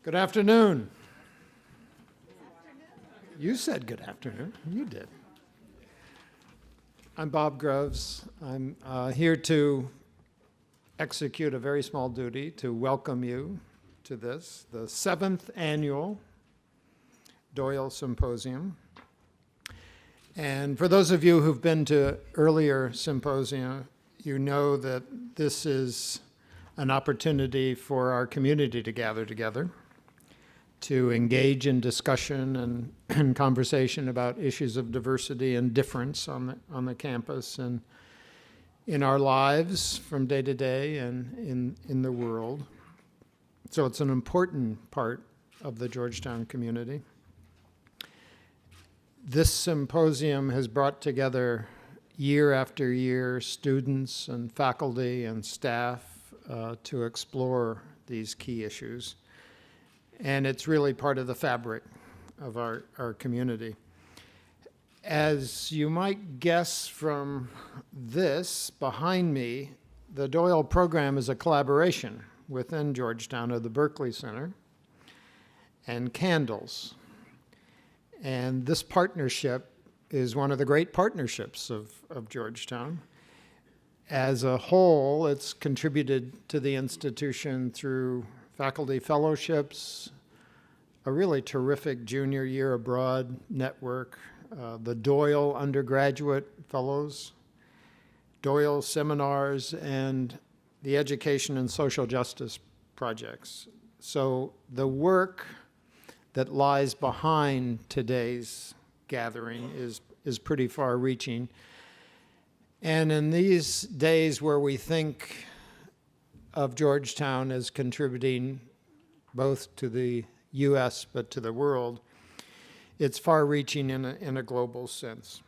Good afternoon. You said good afternoon. You did. I'm Bob Groves. I'm here to execute a very small duty to welcome you to this, the 7th annual Doyle Symposium. And for those of you who've been to earlier symposia, you know that this is an opportunity for our community to gather together, to engage in discussion and conversation about issues of diversity and difference on the campus and in our lives from day to day and in the world. So it's an important part of the Georgetown community. This symposium has brought together year after year students and faculty and staff to explore these key issues. And it's really part of the fabric of our community. As you might guess from this behind me, the Doyle program is a collaboration within Georgetown of the Berkley Center and Candles. And this partnership is one of the great partnerships of Georgetown. As a whole, it's contributed to the institution through faculty fellowships, a really terrific junior year abroad network, the Doyle undergraduate fellows, Doyle seminars, and the education and social justice projects. So the work that lies behind today's gathering is pretty far-reaching. And in these days where we think of Georgetown as contributing both to the U.S. but to the world, it's far-reaching in a global sense.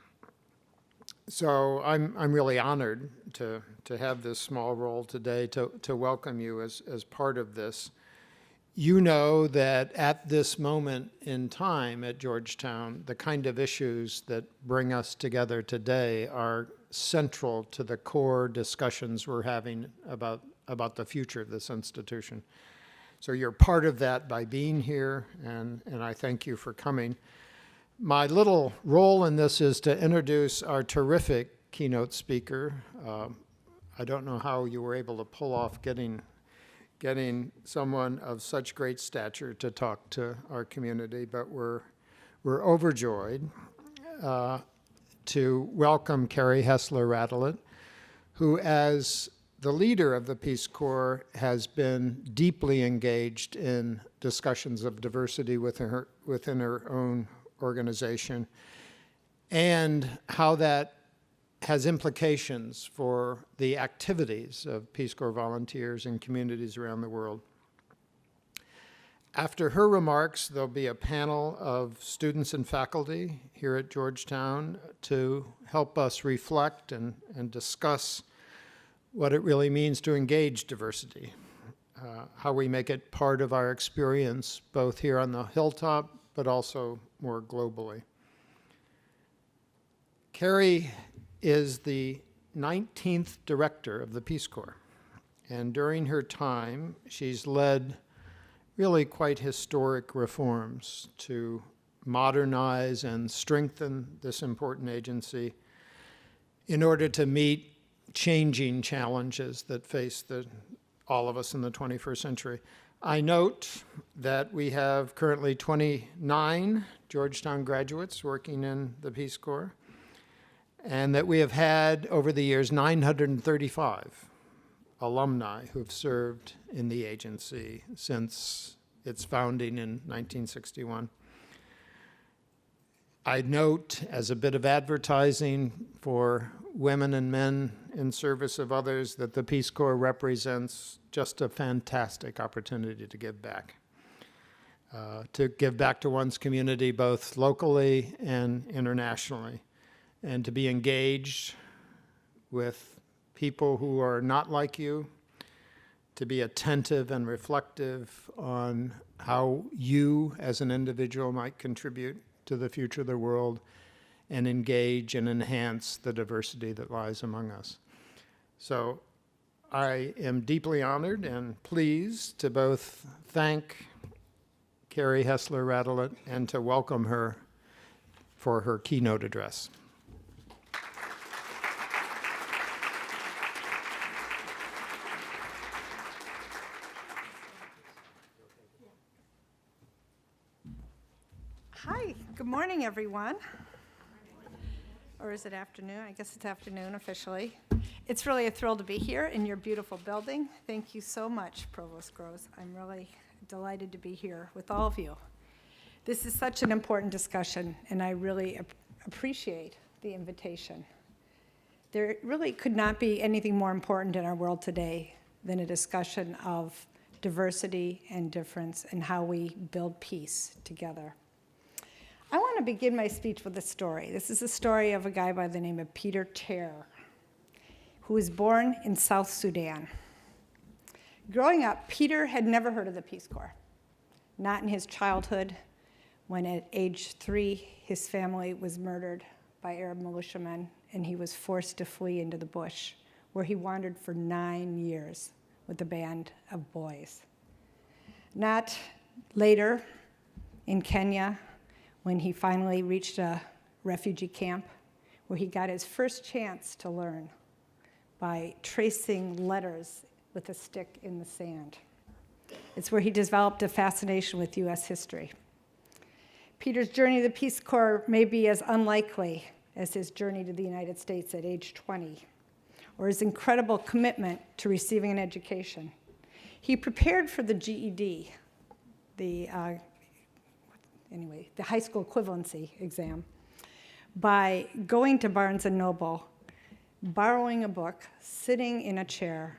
So I'm really honored to have this small role today to welcome you as part of this. You know that at this moment in time at Georgetown, the kind of issues that bring us together today are central to the core discussions we're having about the future of this institution. So you're part of that by being here, and I thank you for coming. My little role in this is to introduce our terrific keynote speaker. I don't know how you were able to pull off getting someone of such great stature to talk to our community, but we're overjoyed to welcome Carrie Hessler-Radelet, who, as the leader of the Peace Corps, has been deeply engaged in discussions of diversity within her own organization, and how that has implications for the activities of Peace Corps volunteers in communities around the world. After her remarks, there'll be a panel of students and faculty here at Georgetown to help us reflect and discuss what it really means to engage diversity, how we make it part of our experience, both here on the hilltop, but also more globally. Carrie is the 19th director of the Peace Corps, and during her time, she's led really quite historic reforms to modernize and strengthen this important agency in order to meet changing challenges that face all of us in the 21st century. I note that we have currently 29 Georgetown graduates working in the Peace Corps, and that we have had over the years 935 alumni who've served in the agency since its founding in 1961. I note, as a bit of advertising for women and men in service of others, that the Peace Corps represents just a fantastic opportunity to give back to one's community, both locally and internationally, and to be engaged with people who are not like you, to be attentive and reflective on how you as an individual might contribute to the future of the world and engage and enhance the diversity that lies among us. So I am deeply honored and pleased to both thank Carrie Hessler-Radelet, and to welcome her for her keynote address. Hi, good morning, everyone. Or is it afternoon? I guess it's afternoon officially. It's really a thrill to be here in your beautiful building. Thank you so much, Provost Groves. I'm really delighted to be here with all of you. This is such an important discussion, and I really appreciate the invitation. There really could not be anything more important in our world today than a discussion of diversity and difference and how we build peace together. I want to begin my speech with a story. This is a story of a guy by the name of Peter Ter, who was born in South Sudan. Growing up, Peter had never heard of the Peace Corps. Not in his childhood, when at age 3, his family was murdered by Arab militiamen, and he was forced to flee into the bush, where he wandered for 9 years with a band of boys. Not later, in Kenya, when he finally reached a refugee camp, where he got his first chance to learn by tracing letters with a stick in the sand. It's where he developed a fascination with U.S. history. Peter's journey to the Peace Corps may be as unlikely as his journey to the United States at age 20, or his incredible commitment to receiving an education. He prepared for the GED, the high school equivalency exam, by going to Barnes & Noble, borrowing a book, sitting in a chair,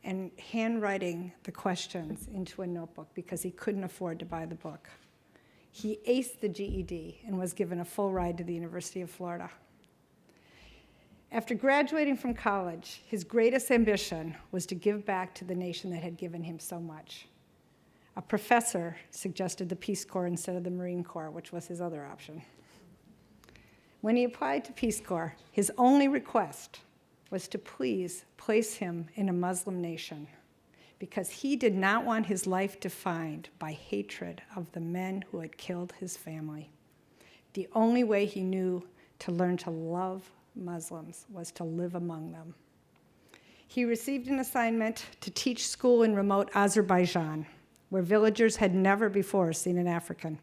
and handwriting the questions into a notebook because he couldn't afford to buy the book. He aced the GED and was given a full ride to the University of Florida. After graduating from college, his greatest ambition was to give back to the nation that had given him so much. A professor suggested the Peace Corps instead of the Marine Corps, which was his other option. When he applied to Peace Corps, his only request was to please place him in a Muslim nation, because he did not want his life defined by hatred of the men who had killed his family. The only way he knew to learn to love Muslims was to live among them. He received an assignment to teach school in remote Azerbaijan, where villagers had never before seen an African.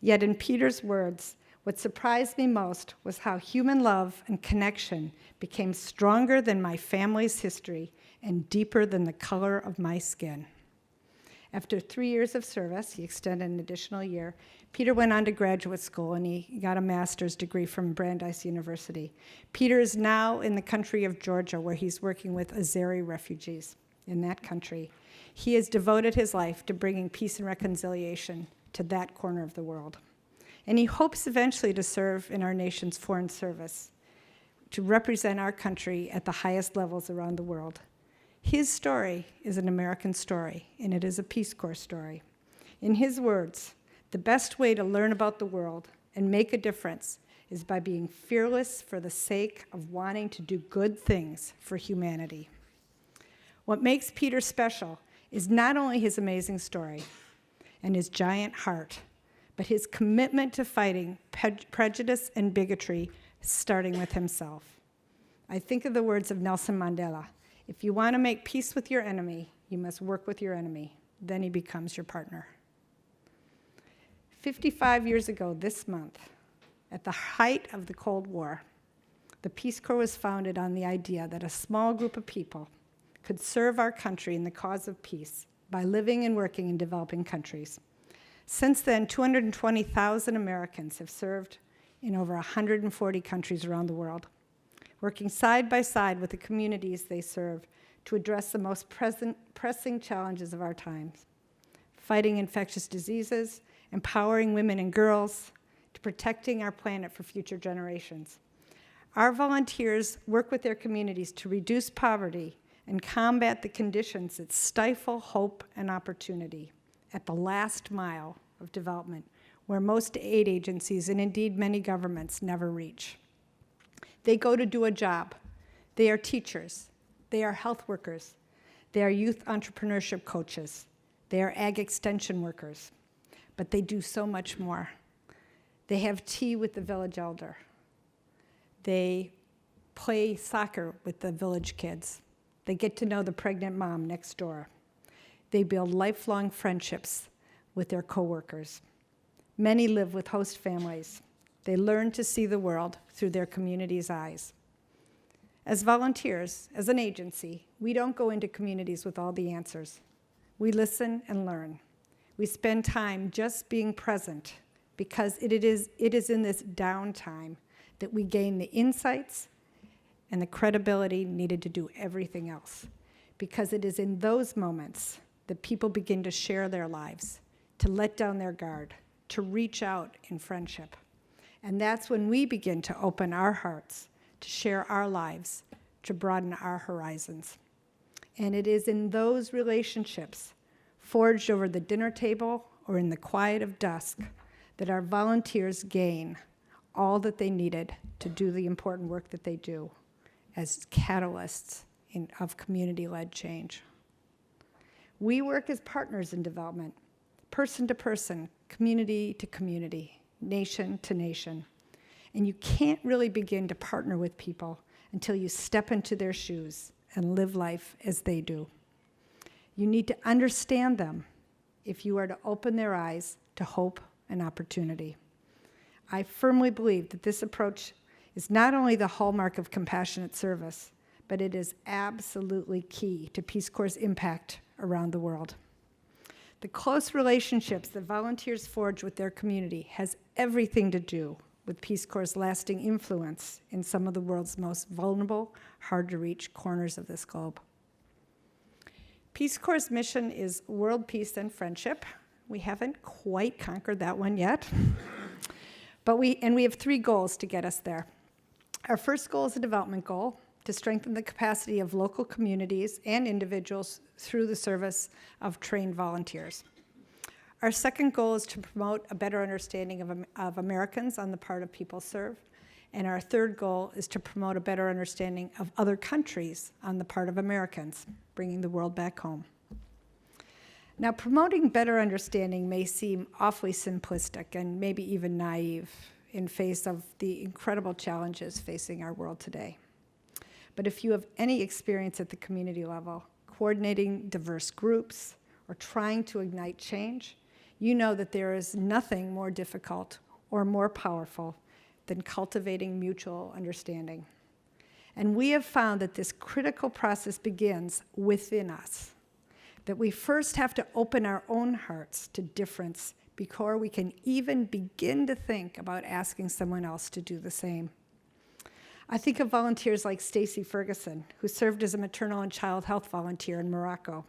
Yet in Peter's words, what surprised me most was how human love and connection became stronger than my family's history and deeper than the color of my skin. After 3 years of service, he extended an additional year, Peter went on to graduate school and he got a master's degree from Brandeis University. Peter is now in the country of Georgia, where he's working with Azeri refugees in that country. He has devoted his life to bringing peace and reconciliation to that corner of the world. And he hopes eventually to serve in our nation's foreign service, to represent our country at the highest levels around the world. His story is an American story, and it is a Peace Corps story. In his words, the best way to learn about the world and make a difference is by being fearless for the sake of wanting to do good things for humanity. What makes Peter special is not only his amazing story and his giant heart, but his commitment to fighting prejudice and bigotry, starting with himself. I think of the words of Nelson Mandela: if you want to make peace with your enemy, you must work with your enemy. Then he becomes your partner. 55 years ago this month, at the height of the Cold War, the Peace Corps was founded on the idea that a small group of people could serve our country in the cause of peace by living and working in developing countries. Since then, 220,000 Americans have served in over 140 countries around the world, working side by side with the communities they serve to address the most pressing challenges of our times: fighting infectious diseases, empowering women and girls, to protecting our planet for future generations. Our volunteers work with their communities to reduce poverty and combat the conditions that stifle hope and opportunity at the last mile of development, where most aid agencies, and indeed many governments, never reach. They go to do a job. They are teachers. They are health workers. They are youth entrepreneurship coaches. They are ag extension workers. but they do so much more. They have tea with the village elder. They play soccer with the village kids. They get to know the pregnant mom next door. They build lifelong friendships with their coworkers. Many live with host families. They learn to see the world through their community's eyes. As volunteers, as an agency, we don't go into communities with all the answers. We listen and learn. We spend time just being present because it is in this downtime that we gain the insights and the credibility needed to do everything else. Because it is in those moments that people begin to share their lives, to let down their guard, to reach out in friendship. And that's when we begin to open our hearts, to share our lives, to broaden our horizons. And it is in those relationships, forged over the dinner table or in the quiet of dusk, that our volunteers gain all that they needed to do the important work that they do as catalysts of community-led change. We work as partners in development, person to person, community to community, nation to nation. And you can't really begin to partner with people until you step into their shoes and live life as they do. You need to understand them if you are to open their eyes to hope and opportunity. I firmly believe that this approach is not only the hallmark of compassionate service, but it is absolutely key to Peace Corps' impact around the world. The close relationships that volunteers forge with their community has everything to do with Peace Corps' lasting influence in some of the world's most vulnerable, hard-to-reach corners of this globe. Peace Corps' mission is world peace and friendship. We haven't quite conquered that one yet. But we have 3 goals to get us there. Our first goal is a development goal, to strengthen the capacity of local communities and individuals through the service of trained volunteers. Our second goal is to promote a better understanding of Americans on the part of people served. And our third goal is to promote a better understanding of other countries on the part of Americans, bringing the world back home. Now, promoting better understanding may seem awfully simplistic and maybe even naive in face of the incredible challenges facing our world today. But if you have any experience at the community level, coordinating diverse groups or trying to ignite change, you know that there is nothing more difficult or more powerful than cultivating mutual understanding. And we have found that this critical process begins within us, that we first have to open our own hearts to difference before we can even begin to think about asking someone else to do the same. I think of volunteers like Stacy Ferguson, who served as a maternal and child health volunteer in Morocco.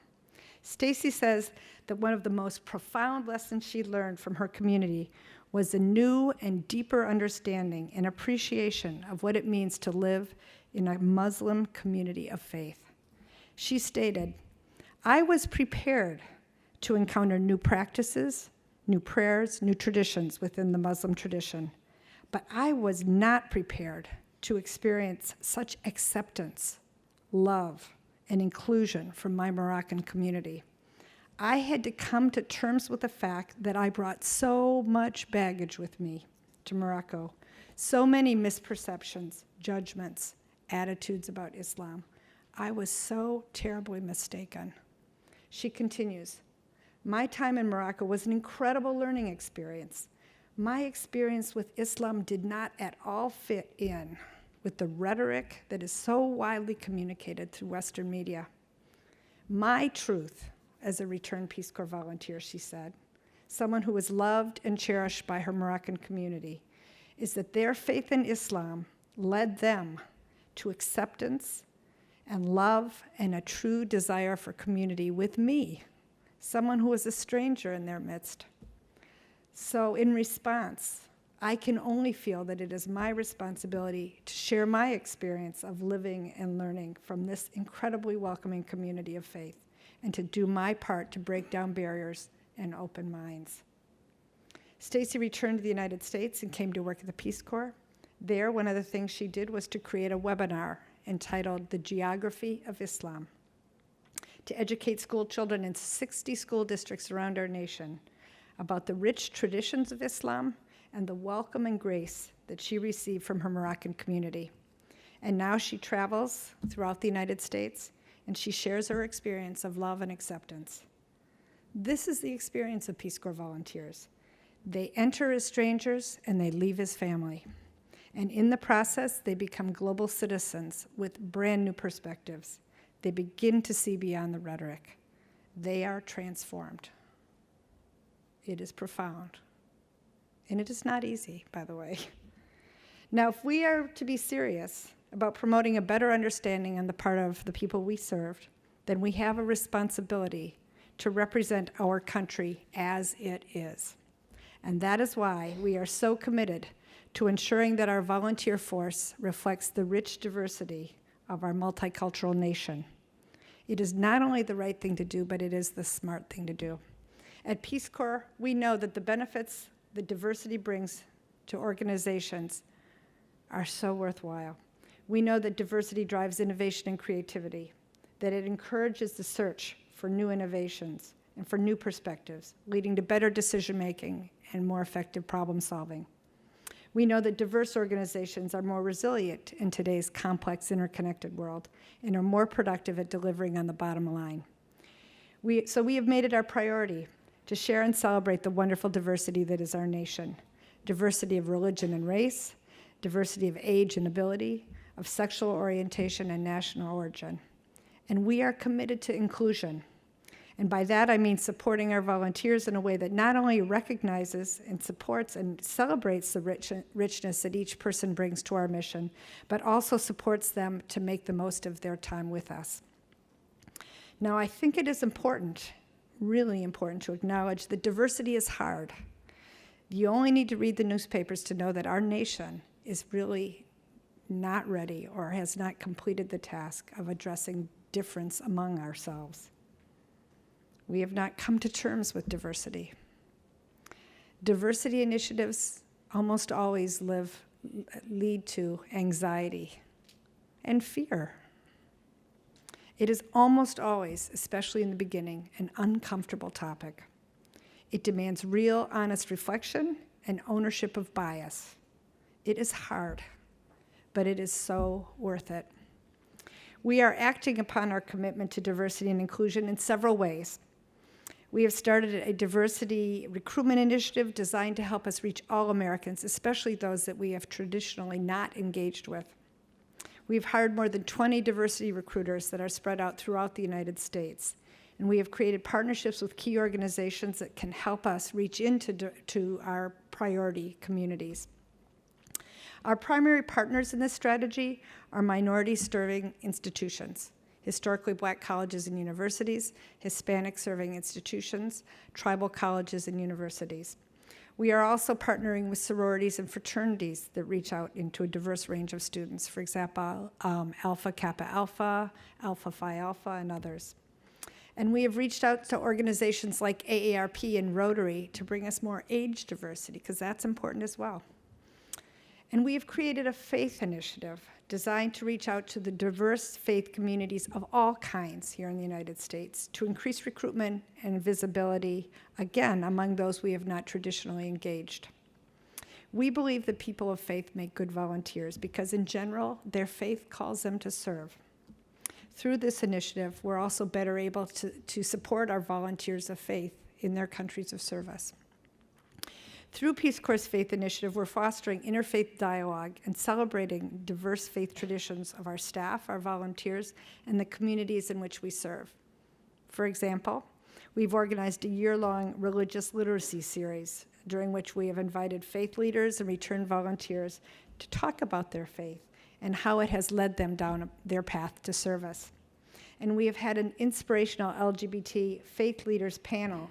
Stacy says that one of the most profound lessons she learned from her community was a new and deeper understanding and appreciation of what it means to live in a Muslim community of faith. She stated, "I was prepared to encounter new practices, new prayers, new traditions within the Muslim tradition, but I was not prepared to experience such acceptance, love, and inclusion from my Moroccan community. I had to come to terms with the fact that I brought so much baggage with me to Morocco, so many misperceptions, judgments, attitudes about Islam. I was so terribly mistaken." She continues, "My time in Morocco was an incredible learning experience. My experience with Islam did not at all fit in with the rhetoric that is so widely communicated through Western media. My truth as a returned Peace Corps volunteer," she said, someone who was loved and cherished by her Moroccan community, is that their faith in Islam led them to acceptance and love and a true desire for community with me, someone who was a stranger in their midst. So in response, I can only feel that it is my responsibility to share my experience of living and learning from this incredibly welcoming community of faith and to do my part to break down barriers and open minds. Stacy returned to the United States and came to work at the Peace Corps. There, one of the things she did was to create a webinar entitled "The Geography of Islam" to educate school children in 60 school districts around our nation about the rich traditions of Islam and the welcome and grace that she received from her Moroccan community. And now she travels throughout the United States, and she shares her experience of love and acceptance. This is the experience of Peace Corps volunteers. They enter as strangers, and they leave as family. And in the process, they become global citizens with brand new perspectives. They begin to see beyond the rhetoric. They are transformed. It is profound. And it is not easy, by the way. Now, if we are to be serious about promoting a better understanding on the part of the people we served, then we have a responsibility to represent our country as it is. And that is why we are so committed to ensuring that our volunteer force reflects the rich diversity of our multicultural nation. It is not only the right thing to do, but it is the smart thing to do. At Peace Corps, we know that the benefits that diversity brings to organizations are so worthwhile. We know that diversity drives innovation and creativity, that it encourages the search for new innovations and for new perspectives, leading to better decision-making and more effective problem-solving. We know that diverse organizations are more resilient in today's complex, interconnected world and are more productive at delivering on the bottom line. So we have made it our priority to share and celebrate the wonderful diversity that is our nation. Diversity of religion and race, diversity of age and ability, of sexual orientation and national origin. And we are committed to inclusion. And by that, I mean supporting our volunteers in a way that not only recognizes and supports and celebrates the richness that each person brings to our mission, but also supports them to make the most of their time with us. Now, I think it is important, really important, to acknowledge that diversity is hard. You only need to read the newspapers to know that our nation is really not ready or has not completed the task of addressing difference among ourselves. We have not come to terms with diversity. Diversity initiatives almost always lead to anxiety and fear. It is almost always, especially in the beginning, an uncomfortable topic. It demands real, honest reflection and ownership of bias. It is hard, but it is so worth it. We are acting upon our commitment to diversity and inclusion in several ways. We have started a diversity recruitment initiative designed to help us reach all Americans, especially those that we have traditionally not engaged with. We've hired more than 20 diversity recruiters that are spread out throughout the United States. And we have created partnerships with key organizations that can help us reach into our priority communities. Our primary partners in this strategy are minority-serving institutions, historically Black colleges and universities, Hispanic-serving institutions, tribal colleges and universities. We are also partnering with sororities and fraternities that reach out into a diverse range of students, for example, Alpha Kappa Alpha, Alpha Phi Alpha, and others. And we have reached out to organizations like AARP and Rotary to bring us more age diversity, because that's important as well. And we have created a faith initiative designed to reach out to the diverse faith communities of all kinds here in the United States to increase recruitment and visibility, again, among those we have not traditionally engaged. We believe that people of faith make good volunteers because, in general, their faith calls them to serve. Through this initiative, we're also better able to support our volunteers of faith in their countries of service. Through Peace Corps' Faith Initiative, we're fostering interfaith dialogue and celebrating diverse faith traditions of our staff, our volunteers, and the communities in which we serve. For example, we've organized a year-long religious literacy series during which we have invited faith leaders and returned volunteers to talk about their faith and how it has led them down their path to service. And we have had an inspirational LGBT faith leaders panel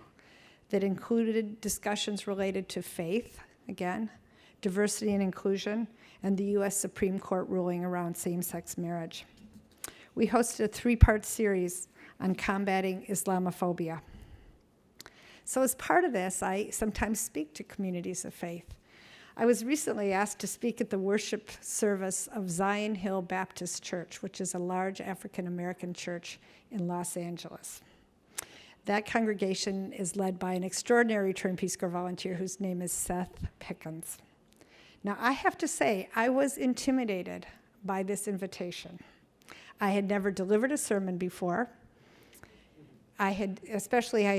that included discussions related to faith, again, diversity and inclusion, and the U.S. Supreme Court ruling around same-sex marriage. We hosted a 3-part series on combating Islamophobia. So as part of this, I sometimes speak to communities of faith. I was recently asked to speak at the worship service of Zion Hill Baptist Church, which is a large African-American church in Los Angeles. That congregation is led by an extraordinary returned Peace Corps volunteer whose name is Seth Pickens. Now, I have to say, I was intimidated by this invitation. I had never delivered a sermon before. I had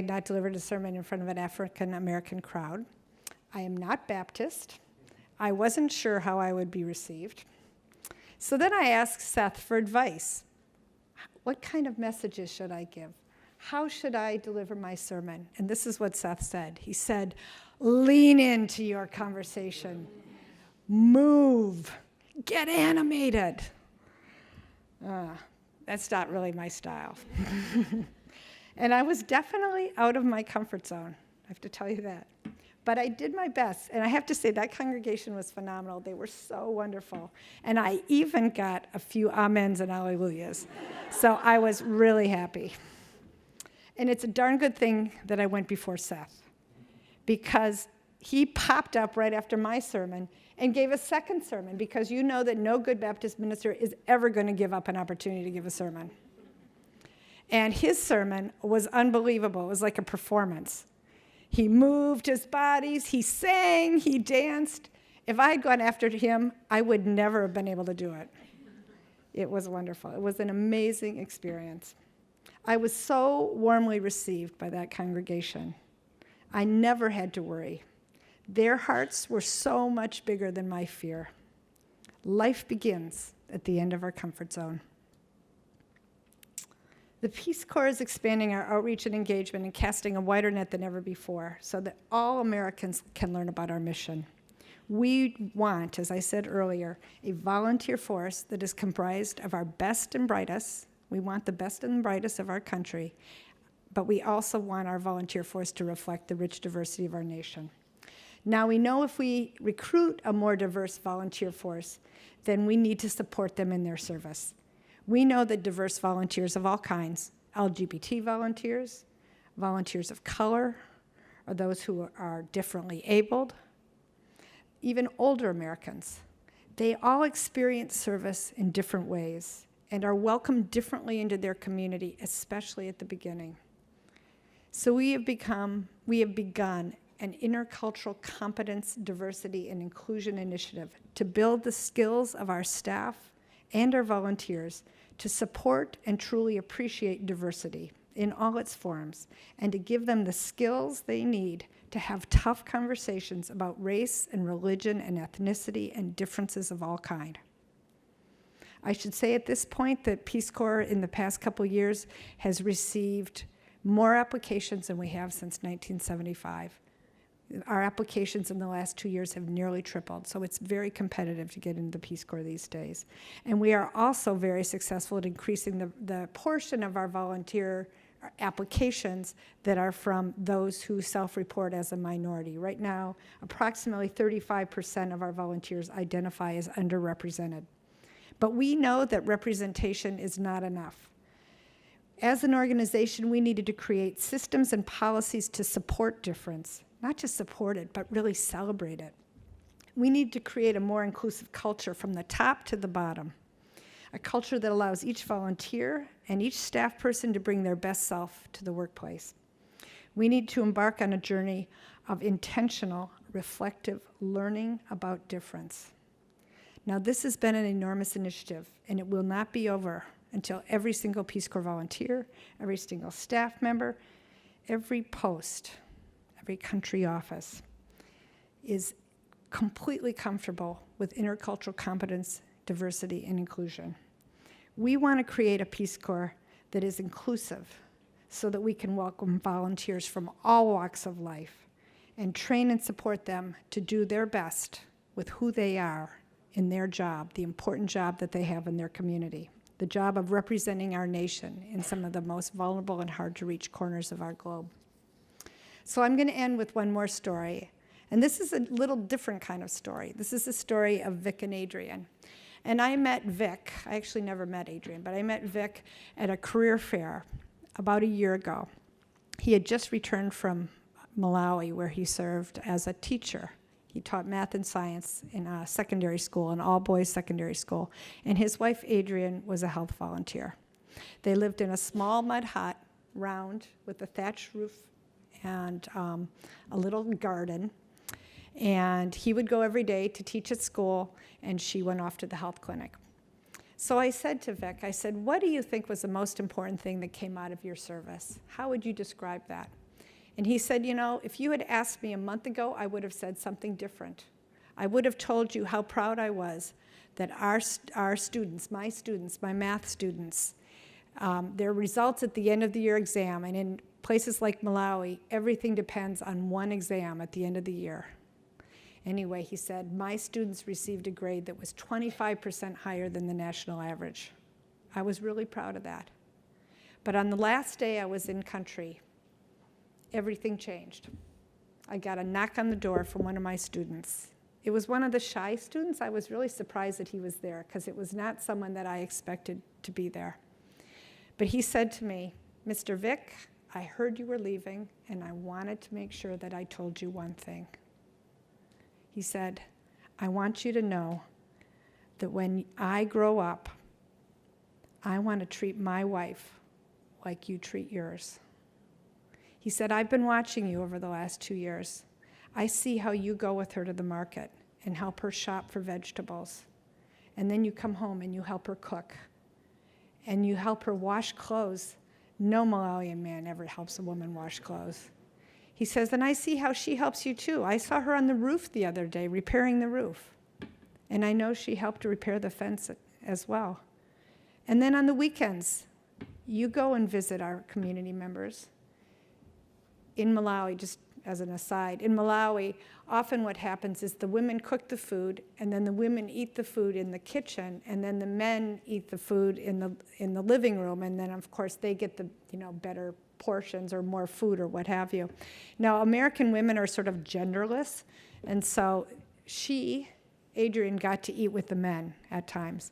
not delivered a sermon in front of an African-American crowd. I am not Baptist. I wasn't sure how I would be received. So then I asked Seth for advice. What kind of messages should I give? How should I deliver my sermon? And this is what Seth said. He said, lean into your conversation. Move. Get animated. That's not really my style. And I was definitely out of my comfort zone. I have to tell you that. But I did my best. And I have to say, that congregation was phenomenal. They were so wonderful. And I even got a few amens and alleluias. So I was really happy. And it's a darn good thing that I went before Seth, because he popped up right after my sermon and gave a second sermon, because you know that no good Baptist minister is ever going to give up an opportunity to give a sermon. And his sermon was unbelievable. It was like a performance. He moved his bodies, he sang, he danced. If I had gone after him, I would never have been able to do it. It was wonderful. It was an amazing experience. I was so warmly received by that congregation. I never had to worry. Their hearts were so much bigger than my fear. Life begins at the end of our comfort zone. The Peace Corps is expanding our outreach and engagement and casting a wider net than ever before so that all Americans can learn about our mission. We want, as I said earlier, a volunteer force that is comprised of our best and brightest. We want the best and brightest of our country, but we also want our volunteer force to reflect the rich diversity of our nation. Now, we know if we recruit a more diverse volunteer force, then we need to support them in their service. We know that diverse volunteers of all kinds, LGBT volunteers, volunteers of color, or those who are differently abled, even older Americans, they all experience service in different ways and are welcomed differently into their community, especially at the beginning. So we have begun an intercultural competence, diversity, and inclusion initiative to build the skills of our staff and our volunteers to support and truly appreciate diversity in all its forms, and to give them the skills they need to have tough conversations about race and religion and ethnicity and differences of all kind. I should say at this point that Peace Corps in the past couple years has received more applications than we have since 1975. Our applications in the last 2 years have nearly tripled, so it's very competitive to get into the Peace Corps these days. And we are also very successful at increasing the portion of our volunteer applications that are from those who self-report as a minority. Right now, approximately 35% of our volunteers identify as underrepresented. But we know that representation is not enough. As an organization, we needed to create systems and policies to support difference, not just support it, but really celebrate it. We need to create a more inclusive culture from the top to the bottom, a culture that allows each volunteer and each staff person to bring their best self to the workplace. We need to embark on a journey of intentional, reflective learning about difference. Now, this has been an enormous initiative, and it will not be over until every single Peace Corps volunteer, every single staff member, every post, every country office is completely comfortable with intercultural competence, diversity, and inclusion. We want to create a Peace Corps that is inclusive so that we can welcome volunteers from all walks of life and train and support them to do their best with who they are in their job, the important job that they have in their community, the job of representing our nation in some of the most vulnerable and hard-to-reach corners of our globe. So I'm going to end with one more story. And this is a little different kind of story. This is the story of Vic and Adrian. And I met Vic. I actually never met Adrian, but I met Vic at a career fair about a year ago. He had just returned from Malawi, where he served as a teacher. He taught math and science in a secondary school, an all-boys secondary school. And his wife, Adrian, was a health volunteer. They lived in a small mud hut round with a thatched roof and a little garden. And he would go every day to teach at school, and she went off to the health clinic. So I said to Vic, I said, what do you think was the most important thing that came out of your service? How would you describe that? And he said, you know, if you had asked me a month ago, I would have said something different. I would have told you how proud I was that our students, my math students, their results at the end of the year exam, and in places like Malawi, everything depends on one exam at the end of the year. Anyway, he said, my students received a grade that was 25% higher than the national average. I was really proud of that. But on the last day I was in country, everything changed. I got a knock on the door from one of my students. It was one of the shy students. I was really surprised that he was there because it was not someone that I expected to be there. But he said to me, Mr. Vick, I heard you were leaving, and I wanted to make sure that I told you one thing. He said, I want you to know that when I grow up, I want to treat my wife like you treat yours. He said, I've been watching you over the last 2 years. I see how you go with her to the market and help her shop for vegetables. And then you come home and you help her cook. And you help her wash clothes. No Malawian man ever helps a woman wash clothes. He says, and I see how she helps you too. I saw her on the roof the other day, repairing the roof. And I know she helped to repair the fence as well. And then on the weekends, you go and visit our community members. In Malawi, just as an aside, in Malawi, often what happens is the women cook the food, and then the women eat the food in the kitchen, and then the men eat the food in the living room, and then of course they get the better portions or more food or what have you. Now, American women are sort of genderless, and so Adrian, got to eat with the men at times.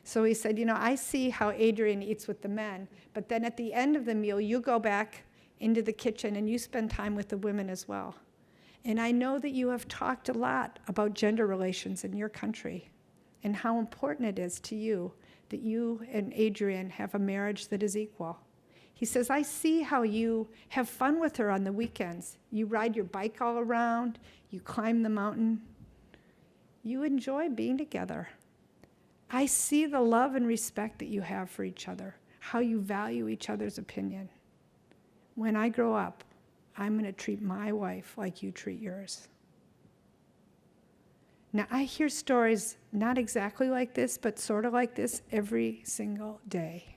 So he said, I see how Adrian eats with the men, but then at the end of the meal, you go back into the kitchen and you spend time with the women as well. And I know that you have talked a lot about gender relations in your country and how important it is to you that you and Adrian have a marriage that is equal. He says, I see how you have fun with her on the weekends. You ride your bike all around, you climb the mountain. You enjoy being together. I see the love and respect that you have for each other, how you value each other's opinion. When I grow up, I'm going to treat my wife like you treat yours. Now, I hear stories not exactly like this, but sort of like this every single day.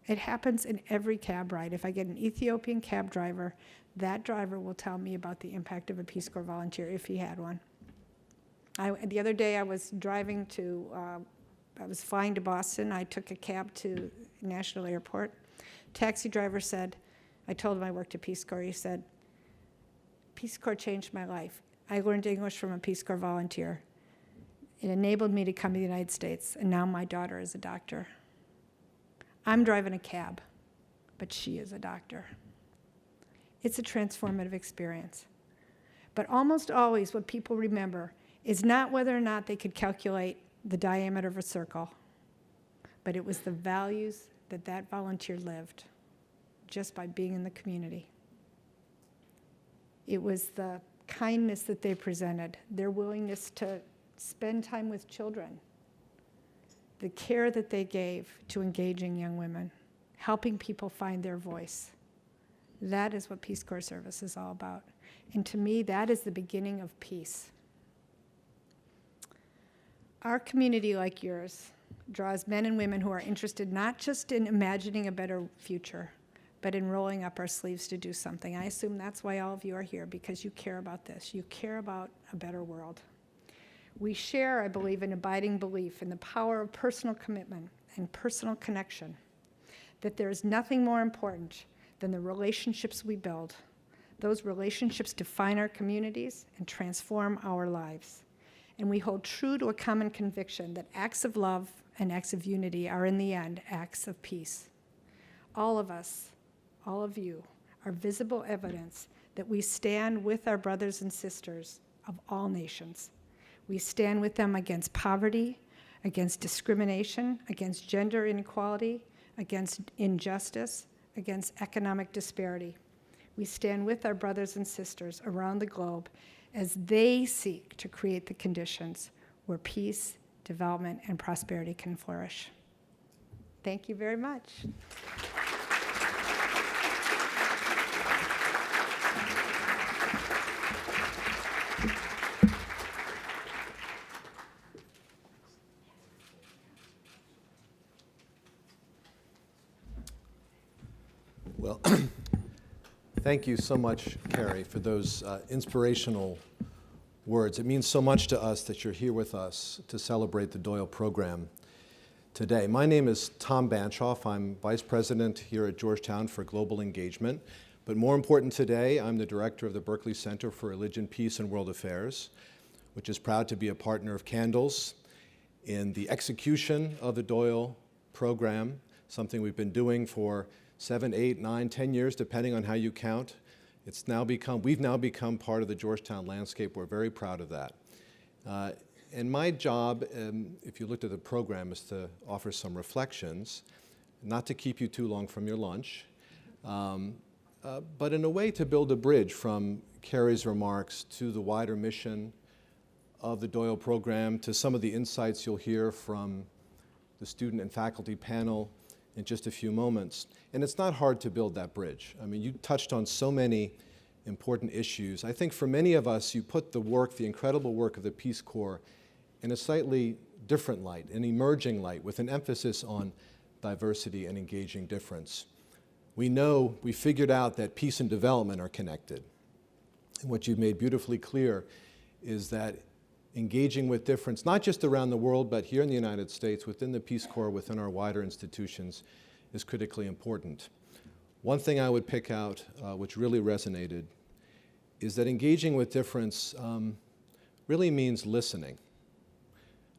It happens in every cab ride. If I get an Ethiopian cab driver, that driver will tell me about the impact of a Peace Corps volunteer if he had one. The other day I was I was flying to Boston. I took a cab to National Airport. Taxi driver said, I told him I worked at Peace Corps. He said, Peace Corps changed my life. I learned English from a Peace Corps volunteer. It enabled me to come to the United States, and now my daughter is a doctor. I'm driving a cab, but she is a doctor. It's a transformative experience. But almost always what people remember is not whether or not they could calculate the diameter of a circle, but it was the values that that volunteer lived just by being in the community. It was the kindness that they presented, their willingness to spend time with children, the care that they gave to engaging young women, helping people find their voice. That is what Peace Corps service is all about. And to me, that is the beginning of peace. Our community, like yours, draws men and women who are interested not just in imagining a better future, but in rolling up our sleeves to do something. I assume that's why all of you are here, because you care about this. You care about a better world. We share, I believe, an abiding belief in the power of personal commitment and personal connection, that there is nothing more important than the relationships we build. Those relationships define our communities and transform our lives. And we hold true to a common conviction that acts of love and acts of unity are, in the end, acts of peace. All of us, all of you, are visible evidence that we stand with our brothers and sisters of all nations. We stand with them against poverty, against discrimination, against gender inequality, against injustice, against economic disparity. We stand with our brothers and sisters around the globe as they seek to create the conditions where peace, development, and prosperity can flourish. Thank you very much. Well, thank you so much, Carrie, for those inspirational words. It means so much to us that you're here with us to celebrate the Doyle program today. My name is Tom Banchoff. I'm Vice President here at Georgetown for Global Engagement. But more important today, I'm the Director of the Berkley Center for Religion, Peace, and World Affairs, which is proud to be a partner of Candles in the execution of the Doyle program, something we've been doing for 7, 8, 9, 10 years, depending on how you count. We've now become part of the Georgetown landscape. We're very proud of that. And my job, if you looked at the program, is to offer some reflections, not to keep you too long from your lunch, but in a way to build a bridge from Carrie's remarks to the wider mission of the Doyle program, to some of the insights you'll hear from the student and faculty panel in just a few moments. And it's not hard to build that bridge. I mean, you touched on so many important issues. I think for many of us, you put the work, the incredible work of the Peace Corps in a slightly different light, an emerging light, with an emphasis on diversity and engaging difference. We figured out that peace and development are connected. And what you've made beautifully clear is that engaging with difference, not just around the world, but here in the United States, within the Peace Corps, within our wider institutions, is critically important. One thing I would pick out, which really resonated, is that engaging with difference really means listening.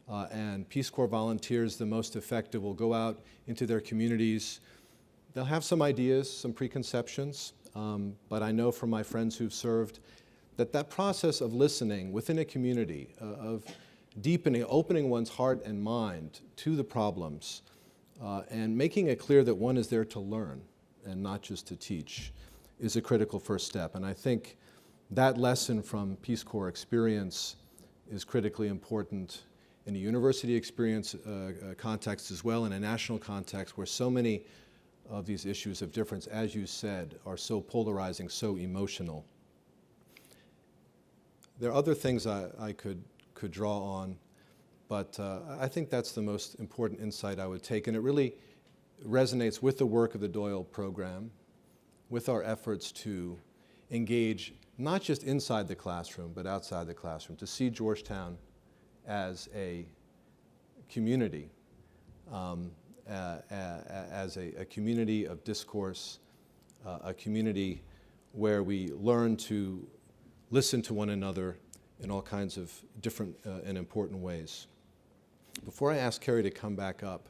And Peace Corps volunteers, the most effective, will go out into their communities. They'll have some ideas, some preconceptions, but I know from my friends who've served that process of listening within a community, of deepening, opening one's heart and mind to the problems, and making it clear that one is there to learn and not just to teach, is a critical first step. And I think that lesson from Peace Corps experience is critically important in a university experience context as well, in a national context where so many of these issues of difference, as you said, are so polarizing, so emotional. There are other things I could draw on, but I think that's the most important insight I would take, and it really resonates with the work of the Doyle program, with our efforts to engage not just inside the classroom, but outside the classroom, to see Georgetown as a community, as a community of discourse, a community where we learn to listen to one another in all kinds of different and important ways. Before I ask Carrie to come back up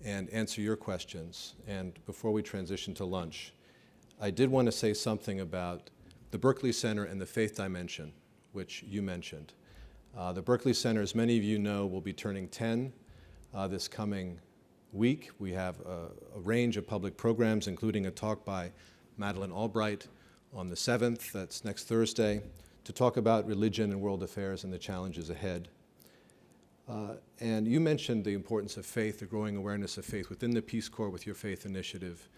and answer your questions, and before we transition to lunch, I did want to say something about the Berkley Center and the faith dimension, which you mentioned. The Berkley Center, as many of you know, will be turning 10 this coming week. We have a range of public programs, including a talk by Madeleine Albright on the 7th, that's next Thursday, to talk about religion and world affairs and the challenges ahead. And you mentioned the importance of faith, the growing awareness of faith within the Peace Corps with your faith initiative.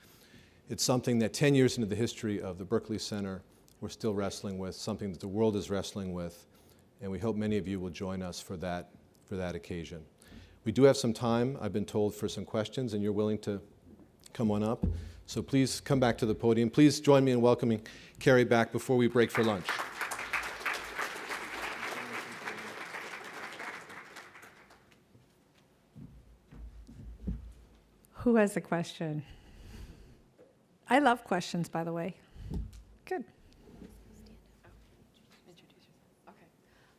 It's something that 10 years into the history of the Berkley Center, we're still wrestling with, something that the world is wrestling with, and we hope many of you will join us for that occasion. We do have some time, I've been told, for some questions, and you're willing to come on up. So please come back to the podium. Please join me in welcoming Carrie back before we break for lunch. Who has a question? I love questions, by the way. Good.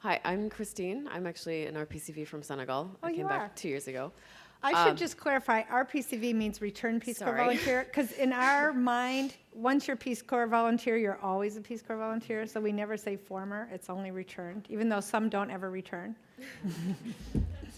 Hi, I'm Christine. I'm actually an RPCV from Senegal. Oh, I came you back are? 2 years ago. I should just clarify, RPCV means Return Peace Corps Sorry. Volunteer, because in our mind, once you're Peace Corps volunteer, you're always a Peace Corps volunteer, so we never say former, it's only returned, even though some don't ever return.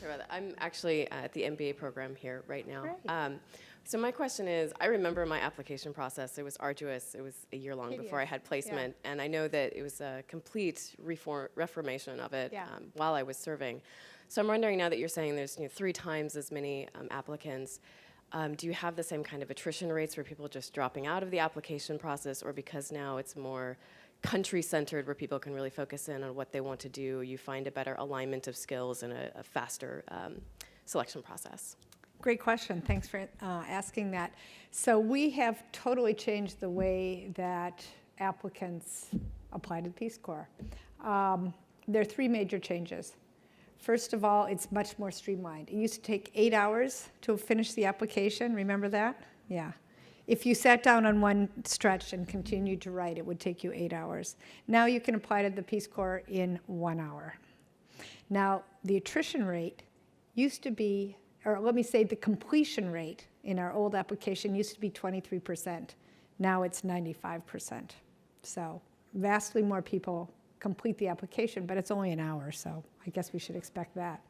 Sorry about that. I'm actually at the MBA program here right now. Great. So my question is, I remember my application process. It was arduous. It was a year long before I had placement. And I know that it was a complete reformation of it while I was serving. So I'm wondering, now that you're saying there's 3 times as many applicants, do you have the same kind of attrition rates for people just dropping out of the application process, or because now it's more country-centered where people can really focus in on what they want to do, you find a better alignment of skills and a faster selection process? Great question. Thanks for asking that. So we have totally changed the way that applicants apply to the Peace Corps. There are 3 major changes. First of all, it's much more streamlined. It used to take 8 hours to finish the application. Remember that? Yeah. If you sat down on one stretch and continued to write, it would take you 8 hours. Now you can apply to the Peace Corps in 1 hour. Now, the attrition rate used to be, or let me say the completion rate in our old application used to be 23%. Now it's 95%. So vastly more people complete the application, but it's only an hour, so I guess we should expect that.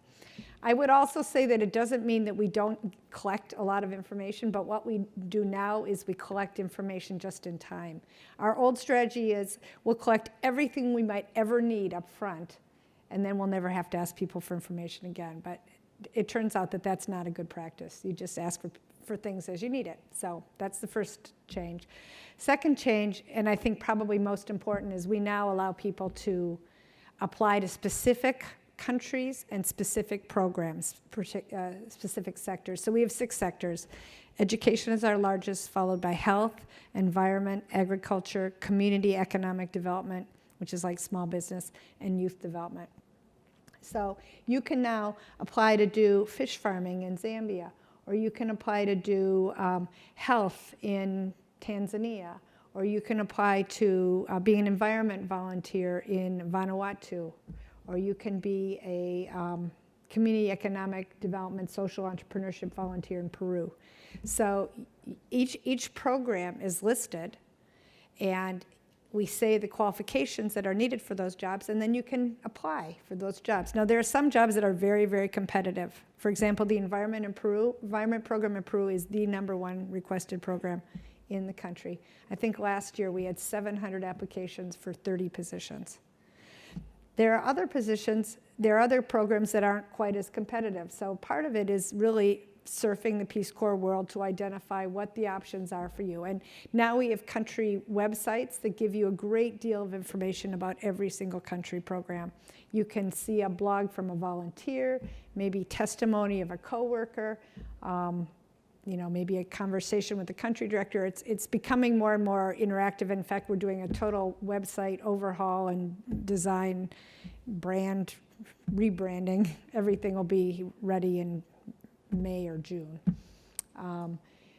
I would also say that it doesn't mean that we don't collect a lot of information, but what we do now is we collect information just in time. Our old strategy is we'll collect everything we might ever need up front, and then we'll never have to ask people for information again. But it turns out that that's not a good practice. You just ask for things as you need it. So that's the first change. Second change, and I think probably most important, is we now allow people to apply to specific countries and specific programs, specific sectors. So we have 6 sectors. Education is our largest, followed by health, environment, agriculture, community economic development, which is like small business, and youth development. So you can now apply to do fish farming in Zambia, or you can apply to do health in Tanzania, or you can apply to be an environment volunteer in Vanuatu, or you can be a community economic development social entrepreneurship volunteer in Peru. So each program is listed, and we say the qualifications that are needed for those jobs, and then you can apply for those jobs. Now, there are some jobs that are very, very competitive. For example, the environment program in Peru is the #1 requested program in the country. I think last year we had 700 applications for 30 positions. There are other positions, there are other programs that aren't quite as competitive. So part of it is really surfing the Peace Corps world to identify what the options are for you. And now we have country websites that give you a great deal of information about every single country program. You can see a blog from a volunteer, maybe testimony of a coworker, maybe a conversation with the country director. It's becoming more and more interactive. In fact, we're doing a total website overhaul and design, brand, rebranding. Everything will be ready in May or June.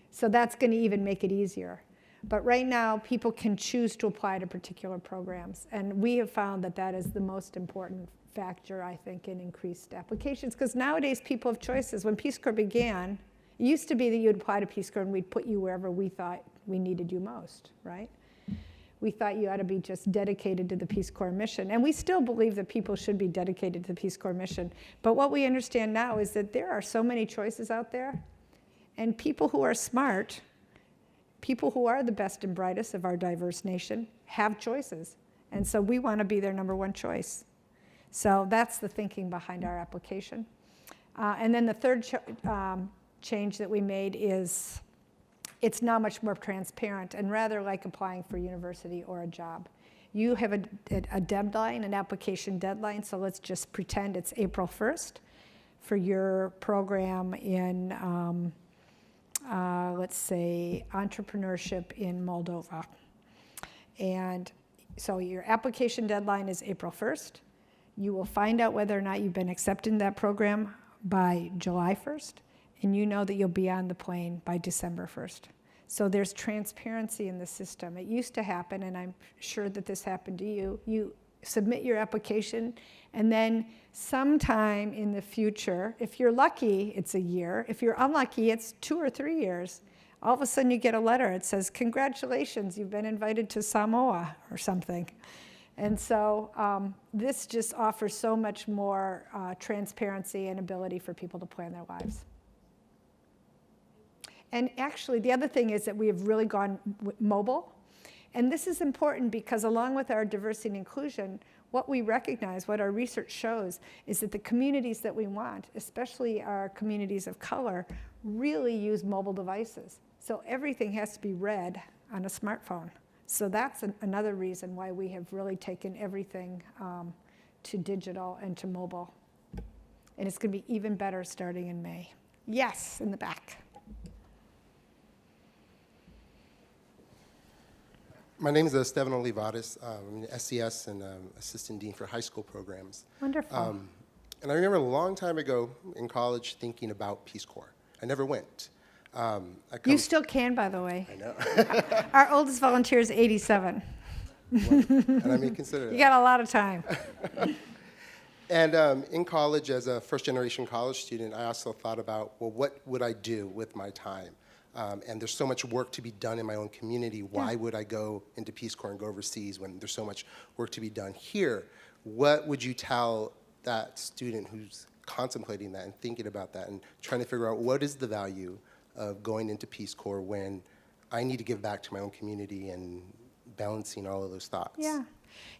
So that's going to even make it easier. But right now, people can choose to apply to particular programs. And we have found that that is the most important factor, I think, in increased applications. Because nowadays, people have choices. When Peace Corps began, it used to be that you'd apply to Peace Corps and we'd put you wherever we thought we needed you most, right? We thought you ought to be just dedicated to the Peace Corps mission. And we still believe that people should be dedicated to the Peace Corps mission. But what we understand now is that there are so many choices out there. And people who are smart, people who are the best and brightest of our diverse nation, have choices. And so we want to be their #1 choice. So that's the thinking behind our application. And then the third change that we made is it's now much more transparent and rather like applying for university or a job. You have a deadline, an application deadline, so let's just pretend it's April 1st for your program in, let's say, entrepreneurship in Moldova. And so your application deadline is April 1st. You will find out whether or not you've been accepted in that program by July 1st. And you know that you'll be on the plane by December 1st. So there's transparency in the system. It used to happen, and I'm sure that this happened to you. You submit your application, and then sometime in the future, if you're lucky, it's a year. If you're unlucky, it's 2 or 3 years. All of a sudden, you get a letter. It says, "Congratulations, you've been invited to Samoa," or something. And so this just offers so much more transparency and ability for people to plan their lives. And actually, the other thing is that we have really gone mobile. And this is important because along with our diversity and inclusion, what we recognize, what our research shows, is that the communities that we want, especially our communities of color, really use mobile devices. So everything has to be read on a smartphone. So that's another reason why we have really taken everything to digital and to mobile. And it's going to be even better starting in May. Yes, in the back. My name is Esteban Olivares. I'm an SCS and Assistant Dean for High School Programs. Wonderful. And I remember a long time ago in college thinking about Peace Corps. I never went. You still can, by the way. I know. Our oldest volunteer is 87. And I may consider that. You got a lot of time. And in college, as a first-generation college student, I also thought about, well, what would I do with my time? And there's so much work to be done in my own community. Why would I go into Peace Corps and go overseas when there's so much work to be done here? What would you tell that student who's contemplating that and thinking about that and trying to figure out what is the value of going into Peace Corps when I need to give back to my own community and balancing all of those thoughts? Yeah.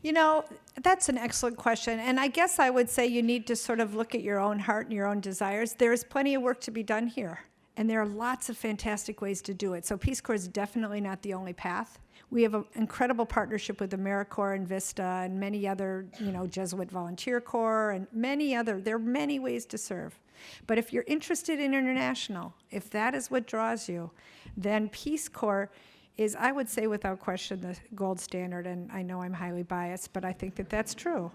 You know, that's an excellent question. And I guess I would say you need to sort of look at your own heart and your own desires. There's plenty of work to be done here. And there are lots of fantastic ways to do it. So Peace Corps is definitely not the only path. We have an incredible partnership with AmeriCorps and Vista and many other, Jesuit Volunteer Corps and many other. There are many ways to serve. But if you're interested in international, if that is what draws you, then Peace Corps is, I would say without question, the gold standard. And I know I'm highly biased, but I think that that's true.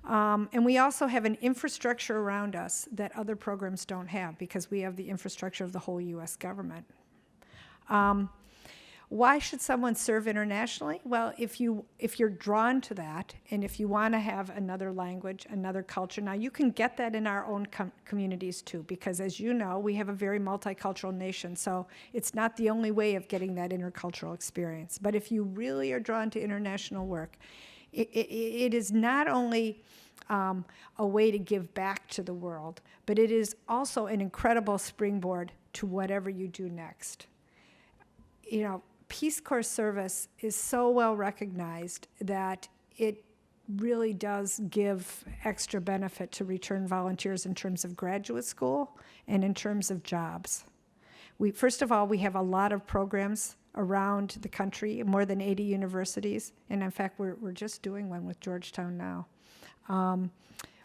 And we also have an infrastructure around us that other programs don't have because we have the infrastructure of the whole U.S. government. Why should someone serve internationally? Well, if you're drawn to that, and if you want to have another language, another culture, now you can get that in our own communities too, because as you know, we have a very multicultural nation, so it's not the only way of getting that intercultural experience. But if you really are drawn to international work, it is not only a way to give back to the world, but it is also an incredible springboard to whatever you do next. Peace Corps service is so well recognized that it really does give extra benefit to return volunteers in terms of graduate school and in terms of jobs. First of all, we have a lot of programs around the country, more than 80 universities, and in fact, we're just doing one with Georgetown now,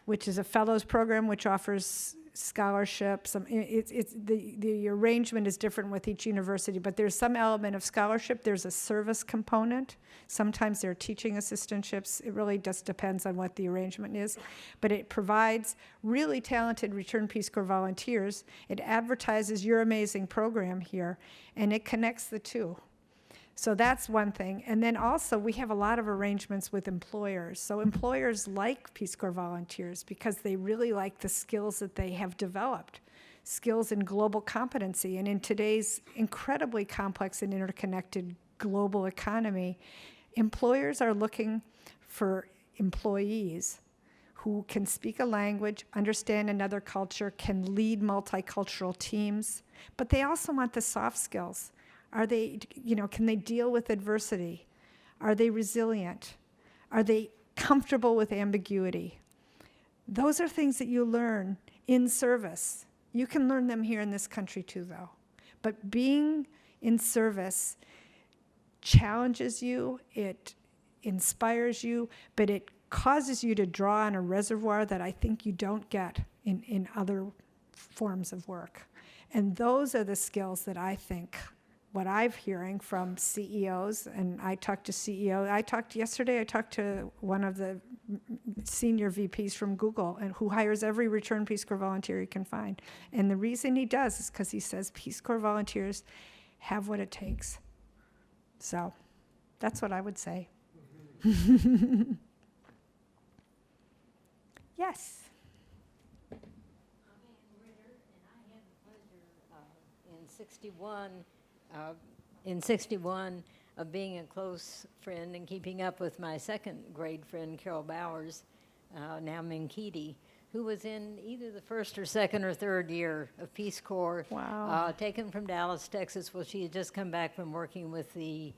which is a fellows program which offers scholarships. The arrangement is different with each university, but there's some element of scholarship. There's a service component. Sometimes there are teaching assistantships. It really just depends on what the arrangement is. But it provides really talented Return Peace Corps volunteers. It advertises your amazing program here, and it connects the two. So that's one thing. And then also we have a lot of arrangements with employers. So employers like Peace Corps volunteers because they really like the skills that they have developed, skills in global competency. And in today's incredibly complex and interconnected global economy, employers are looking for employees who can speak a language, understand another culture, can lead multicultural teams, but they also want the soft skills. Are they, can they deal with adversity? Are they resilient? Are they comfortable with ambiguity? Those are things that you learn in service. You can learn them here in this country too, though. But being in service challenges you, it inspires you, but it causes you to draw on a reservoir that I think you don't get in other forms of work. And those are the skills that I think what I'm hearing from CEOs, and I talked to CEO. Yesterday I talked to one of the senior VPs from Google, and who hires every Return Peace Corps volunteer he can find. And the reason he does is because he says Peace Corps volunteers have what it takes. So that's what I would say. Yes. In 61, of being a close friend and keeping up with my second grade friend, Carol Bowers, now Minkiti, who was in either the first or second or third year of Peace Corps. Wow. Taken from Dallas, Texas. Well, she had just come back from working with the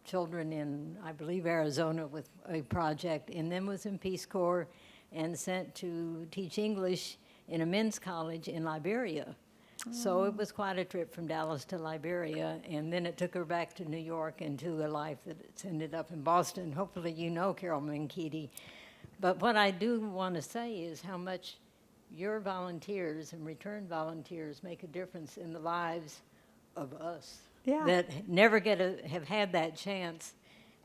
children in, I believe, Arizona with a project, and then was in Peace Corps and sent to teach English in a men's college in Liberia. So it was quite a trip from Dallas to Liberia, and then it took her back to New York and to a life that it's ended up in Boston. Hopefully you know Carol Minkiti. But what I do want to say is how much your volunteers and return volunteers make a difference in the lives of us that never have had that chance.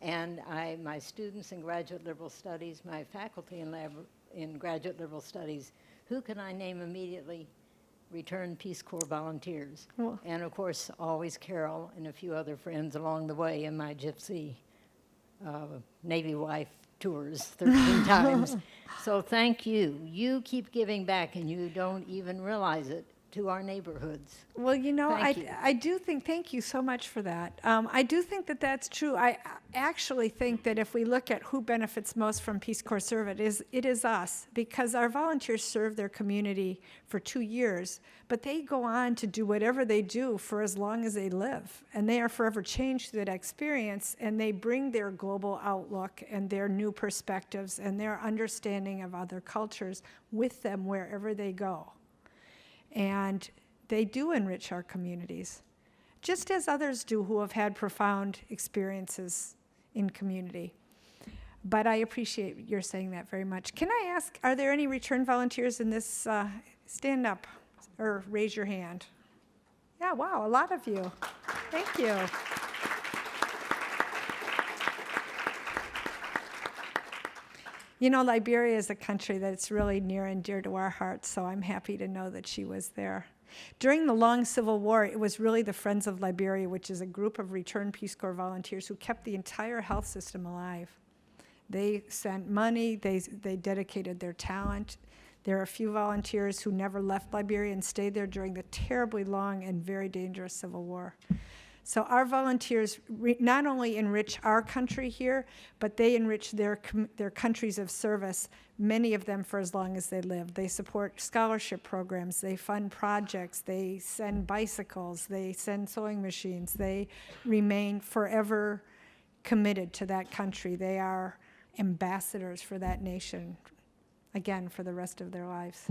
And my students in graduate liberal studies, my faculty in graduate liberal studies, who can I name immediately? Return Peace Corps volunteers. Well. And of course, always Carol and a few other friends along the way in my gypsy Navy wife tours 13 times. So thank you. You keep giving back and you don't even realize it to our neighborhoods. Well, you know, Thank you. I do think, thank you so much for that. I do think that that's true. I actually think that if we look at who benefits most from Peace Corps service, it is us, because our volunteers serve their community for 2 years, but they go on to do whatever they do for as long as they live. And they are forever changed through that experience, and they bring their global outlook and their new perspectives and their understanding of other cultures with them wherever they go. And they do enrich our communities, just as others do who have had profound experiences in community. But I appreciate your saying that very much. Can I ask, are there any return volunteers in this? Stand up or raise your hand. Yeah, wow, a lot of you. Thank you. You know, Liberia is a country that's really near and dear to our hearts, so I'm happy to know that she was there. During the long Civil War, it was really the Friends of Liberia, which is a group of returned Peace Corps volunteers who kept the entire health system alive. They sent money, they dedicated their talent. There are a few volunteers who never left Liberia and stayed there during the terribly long and very dangerous Civil War. So our volunteers not only enrich our country here, but they enrich their countries of service, many of them for as long as they live. They support scholarship programs, they fund projects, they send bicycles, they send sewing machines. They remain forever committed to that country. They are ambassadors for that nation, again, for the rest of their lives.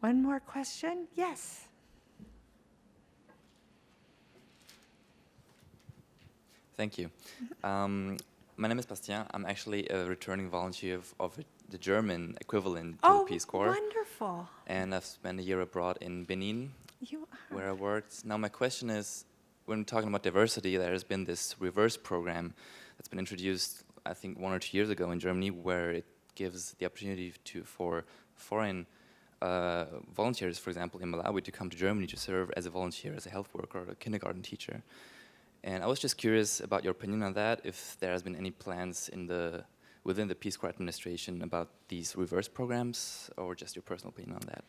One more question? Yes. Thank you. My name is Bastien. I'm actually a returning volunteer of the German equivalent to the Peace Corps. Oh, wonderful. And I've spent a year abroad in Benin, where I worked. Now my question is, when we're talking about diversity, there has been this reverse program that's been introduced, I think, 1 or 2 years ago in Germany, where it gives the opportunity for foreign volunteers, for example, in Malawi, to come to Germany to serve as a volunteer, as a health worker or a kindergarten teacher. And I was just curious about your opinion on that, if there has been any plans within the Peace Corps administration about these reverse programs, or just your personal opinion on that.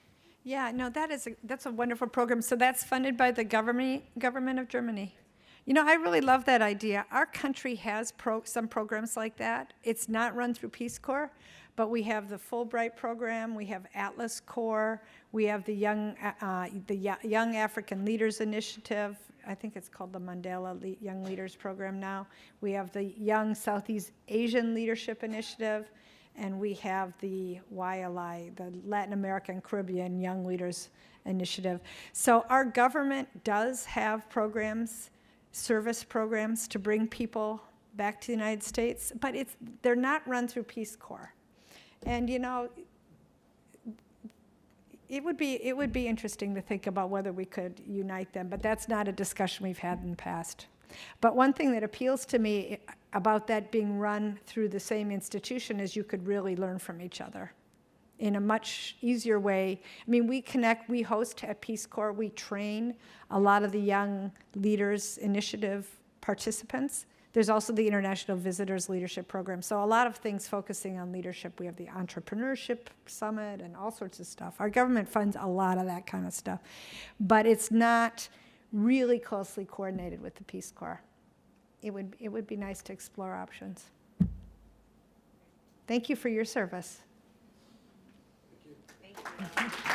Yeah, no, that's a wonderful program. So that's funded by the government of Germany. You know, I really love that idea. Our country has some programs like that. It's not run through Peace Corps, but we have the Fulbright program, we have Atlas Corps, we have the Young African Leaders Initiative. I think it's called the Mandela Young Leaders Program now. We have the Young Southeast Asian Leadership Initiative, and we have the YLI, the Latin American Caribbean Young Leaders Initiative. So our government does have programs, service programs to bring people back to the United States, but they're not run through Peace Corps. And you know, it would be interesting to think about whether we could unite them, but that's not a discussion we've had in the past. But one thing that appeals to me about that being run through the same institution is you could really learn from each other in a much easier way. I mean, we connect, we host at Peace Corps, we train a lot of the Young Leaders Initiative participants. There's also the International Visitors Leadership Program. So a lot of things focusing on leadership. We have the Entrepreneurship Summit and all sorts of stuff. Our government funds a lot of that kind of stuff. But it's not really closely coordinated with the Peace Corps. It would be nice to explore options. Thank you for your service. Thank you.